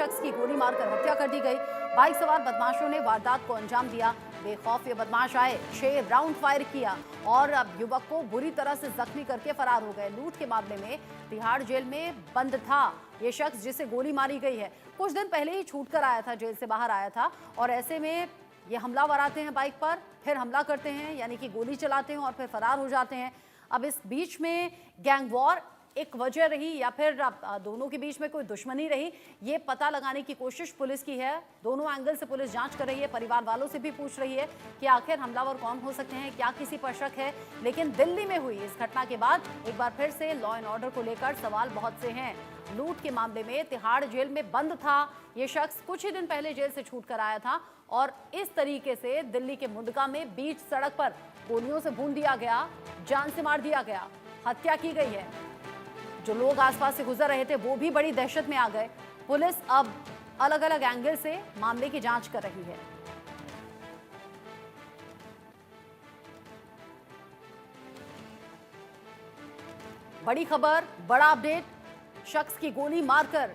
शख्स की गोली मारकर हत्या कर दी गई। बाइक सवार बदमाशों ने वारदात को अंजाम दिया। बेखौफ ये बदमाश आए, 6 राउंड फायर किया और अब युवक को बुरी तरह से जख्मी करके फरार हो गए। लूट के मामले में तिहाड़ जेल में बंद था ये शख्स जिसे गोली मारी गई है। कुछ दिन पहले ही छूट कर आया था, जेल से बाहर आया था और ऐसे में ये हमलावर आते हैं बाइक पर, फिर हमला करते हैं, यानी कि गोली चलाते हैं और फिर फरार हो जाते हैं। अब इस बीच में गैंग वॉर एक वजह रही या फिर दोनों के बीच में कोई दुश्मनी रही, ये पता लगाने की कोशिश पुलिस की है। दोनों एंगल से पुलिस जांच कर रही है, परिवार वालों से भी पूछ रही है कि आखिर हमलावर कौन हो सकते हैं, क्या किसी पर शक है। लेकिन दिल्ली में हुई इस घटना के बाद एक बार फिर से लॉ एंड ऑर्डर को लेकर सवाल बहुत से हैं। लूट के मामले में तिहाड़ जेल में बंद था ये शख्स, कुछ ही दिन पहले जेल से छूट कर आया था और इस तरीके से दिल्ली के मुंडका में बीच सड़क पर गोलियों से भून दिया गया, जान से मार दिया गया, हत्या की गई है। जो लोग आसपास से गुजर रहे थे वो भी बड़ी दहशत में आ गए। पुलिस अब अलग अलग एंगल से मामले की जांच कर रही है। बड़ी खबर, बड़ा अपडेट, शख्स की गोली मारकर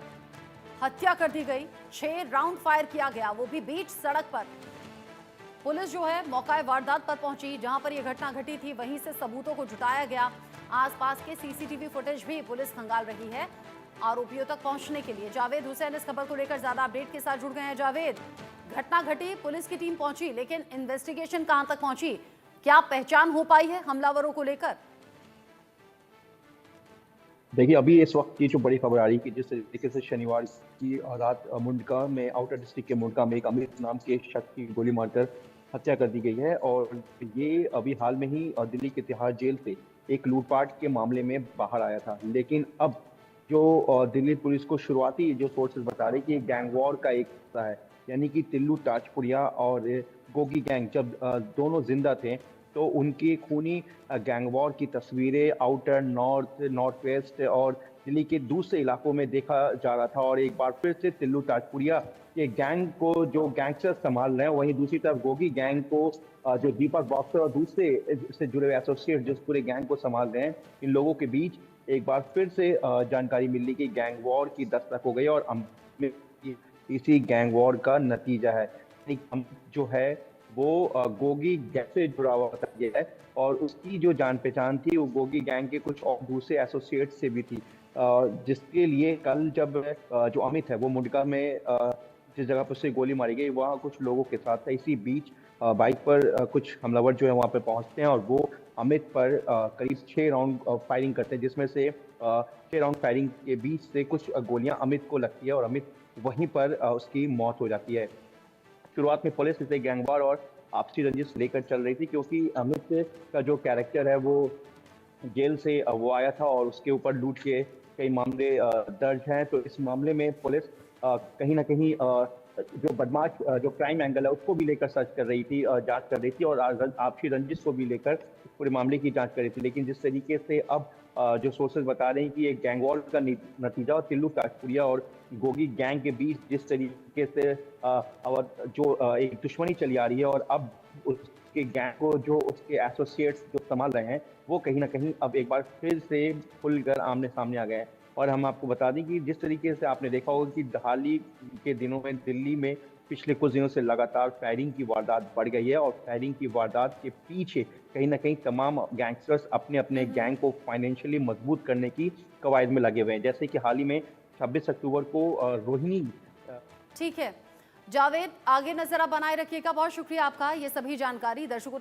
हत्या कर दी गई, 6 राउंड फायर किया गया, वो भी बीच सड़क पर। पुलिस जो है मौका वारदात पर पहुंची, जहां पर यह घटना घटी थी वहीं से सबूतों को जुटाया गया। आसपास के सीसीटीवी फुटेज भी पुलिस खंगाल रही है आरोपियों तक पहुंचने के लिए। जावेद हुसैन इस खबर को लेकर ज्यादा अपडेट के साथ जुड़ गए हैं। जावेद, घटना घटी, पुलिस की टीम पहुंची, लेकिन इन्वेस्टिगेशन कहां तक पहुंची, क्या पहचान हो पाई है हमलावरों को लेकर? देखिए, अभी इस वक्त की जो बड़ी खबर आ रही है कि जिस तरीके से शनिवार की रात मुंडका में, आउटर डिस्ट्रिक्ट के मुंडका में एक अमित नाम के शख्स की गोली मारकर हत्या कर दी गई है और ये अभी हाल में ही दिल्ली के तिहाड़ जेल से एक लूटपाट के मामले में बाहर आया था। लेकिन अब जो दिल्ली पुलिस को शुरुआती जो सोर्सेज बता रहे कि गैंग वॉर का एक हिस्सा है, यानी कि तिल्लू ताजपुरिया और गोगी गैंग जब दोनों जिंदा थे तो उनकी खूनी गैंग वॉर की तस्वीरें आउटर नॉर्थ, नॉर्थ वेस्ट और दिल्ली के दूसरे इलाकों में देखा जा रहा था। और एक बार फिर से तिल्लू ताजपुरिया के गैंग को जो गैंगस्टर संभाल रहे हैं, वहीं दूसरी तरफ गोगी गैंग को जो दीपक बॉक्सर और दूसरे से जुड़े हुए एसोसिएट जो पूरे गैंग को संभाल रहे हैं, इन लोगों के बीच एक बार फिर से जानकारी मिली कि गैंग वॉर की दस्तक हो गई और इसी गैंग वॉर का नतीजा है जो है वो गोगी गैंग से जुड़ा हुआ बताया गया है और उसकी जो जान पहचान थी वो गोगी गैंग के कुछ और दूसरे एसोसिएट से भी थी, जिसके लिए कल जब जो अमित है वो मुंडका में जिस जगह पर से गोली मारी गई वहाँ कुछ लोगों के साथ था। इसी बीच बाइक पर कुछ हमलावर जो है वहाँ पर पहुँचते हैं और वो अमित पर करीब 6 राउंड फायरिंग करते हैं, जिसमें से 6 राउंड फायरिंग के बीच से कुछ गोलियां अमित को लगती है और अमित वहीं पर उसकी मौत हो जाती है। शुरुआत में पुलिस इसे गैंगवार और आपसी रंजिश लेकर चल रही थी, क्योंकि अमित का जो कैरेक्टर है वो जेल से वो आया था और उसके ऊपर लूट के कई मामले दर्ज हैं। तो इस मामले में पुलिस कहीं ना कहीं जो बदमाश जो क्राइम एंगल है उसको भी लेकर सर्च कर रही थी, जांच कर रही थी और आपसी रंजिश को भी लेकर पूरे मामले की जांच कर रही थी। लेकिन जिस तरीके से अब जो सोर्सेज बता रहे हैं कि ये गैंगवॉर का नतीजा और तिल्लू ताजपुरिया और गोगी गैंग के बीच जिस तरीके से और जो एक दुश्मनी चली आ रही है और अब उसके गैंग को जो उसके एसोसिएट्स जो संभाल रहे हैं वो कहीं ना कहीं अब एक बार फिर से खुलकर आमने सामने आ गए हैं। और हम आपको बता दें कि जिस तरीके से आपने देखा होगा कि हाल ही के दिनों में दिल्ली में पिछले कुछ दिनों से लगातार फायरिंग की वारदात बढ़ गई है और फायरिंग की वारदात के पीछे कहीं ना कहीं तमाम गैंगस्टर्स अपने अपने गैंग को फाइनेंशियली मजबूत करने की कवायद में लगे हुए हैं। जैसे कि हाल ही में 26 अक्टूबर को रोहिणी। ठीक है जावेद, आगे नजर आप बनाए रखिएगा। बहुत शुक्रिया आपका ये सभी जानकारी दर्शकों तक